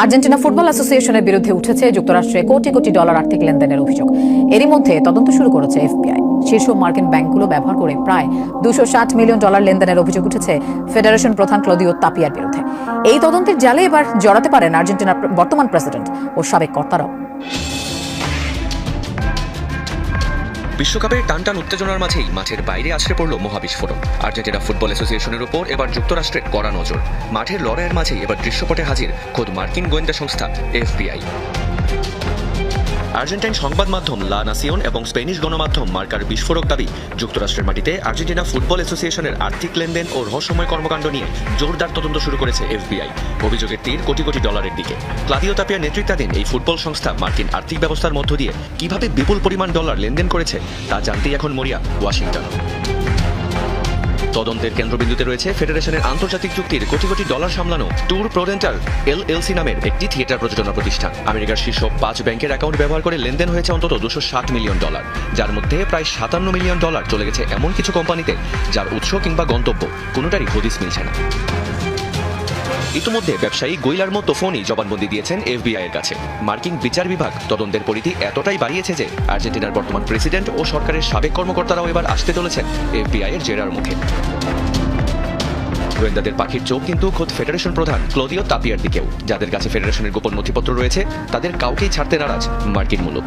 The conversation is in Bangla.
আর্জেন্টিনা ফুটবল অ্যাসোসিয়েশনের বিরুদ্ধে উঠেছে যুক্তরাষ্ট্রে কোটি কোটি ডলার আর্থিক লেনদেনের অভিযোগ। এরই মধ্যে তদন্ত শুরু করেছে এফবিআই। শীর্ষ মার্কিন ব্যাংকগুলো ব্যবহার করে প্রায় $260 মিলিয়ন লেনদেনের অভিযোগ উঠেছে ফেডারেশন প্রধান ক্লদিও তাপিয়ার বিরুদ্ধে। এই তদন্তের জালে এবার জড়াতে পারেন আর্জেন্টিনার বর্তমান প্রেসিডেন্ট ও সাবেক কর্তারাও। বিশ্বকাপের টানটান উত্তেজনার মাঝেই মাঠের বাইরে আছড়ে পড়ল মহাবিস্ফোরণ। আর্জেন্টিনা ফুটবল অ্যাসোসিয়েশনের উপর এবার যুক্তরাষ্ট্রের কড়া নজর। মাঠের লড়াইয়ের মাঝেই এবার দৃশ্যপটে হাজির খোদ মার্কিন গোয়েন্দা সংস্থা এফবিআই। আর্জেন্টাইন সংবাদ মাধ্যম লা নাসিওন এবং স্পেনিশ গণমাধ্যম মার্কার বিস্ফোরক দাবি, যুক্তরাষ্ট্রের মাটিতে আর্জেন্টিনা ফুটবল অ্যাসোসিয়েশনের আর্থিক লেনদেন ও রহস্যময় কর্মকাণ্ড নিয়ে জোরদার তদন্ত শুরু করেছে এফবিআই। অভিযোগের তীর কোটি কোটি ডলারের দিকে। ক্লদিও তাপিয়ার নেতৃত্বাধীন এই ফুটবল সংস্থা মার্কিন আর্থিক ব্যবস্থার মধ্য দিয়ে কিভাবে বিপুল পরিমাণ ডলার লেনদেন করেছে তা জানতেই এখন মরিয়া ওয়াশিংটন। তদন্তের কেন্দ্রবিন্দুতে রয়েছে ফেডারেশনের আন্তর্জাতিক চুক্তির কোটি কোটি ডলার সামলানো ট্যুর প্রোডেন্টার এলএলসি নামের একটি থিয়েটার প্রযোজনা প্রতিষ্ঠান। আমেরিকার শীর্ষ 5 ব্যাংকের অ্যাকাউন্ট ব্যবহার করে লেনদেন হয়েছে অন্তত $260 মিলিয়ন, যার মধ্যে প্রায় $57 মিলিয়ন চলে গেছে এমন কিছু কোম্পানিতে যার উৎস কিংবা গন্তব্য কোনোটারই হদিস মিলছে না। ইতিমধ্যে ব্যবসায়ী গৈলার্মো তোফোনি জবানবন্দি দিয়েছেন এফবিআই এর কাছে। মার্কিন বিচার বিভাগ তদন্তের পরিধি এতটাই বাড়িয়েছে যে আর্জেন্টিনার বর্তমান প্রেসিডেন্ট ও সরকারের সাবেক কর্মকর্তারাও এবার আসতে চলেছেন এফবিআই এর জেরার মুখে। গোয়েন্দাদের পাখির চোখ কিন্তু খোদ ফেডারেশন প্রধান ক্লদিও তাপিয়ার দিকেও। যাদের কাছে ফেডারেশনের গোপন নথিপত্র রয়েছে তাদের কাউকেই ছাড়তে নারাজ মার্কিন মুলুক।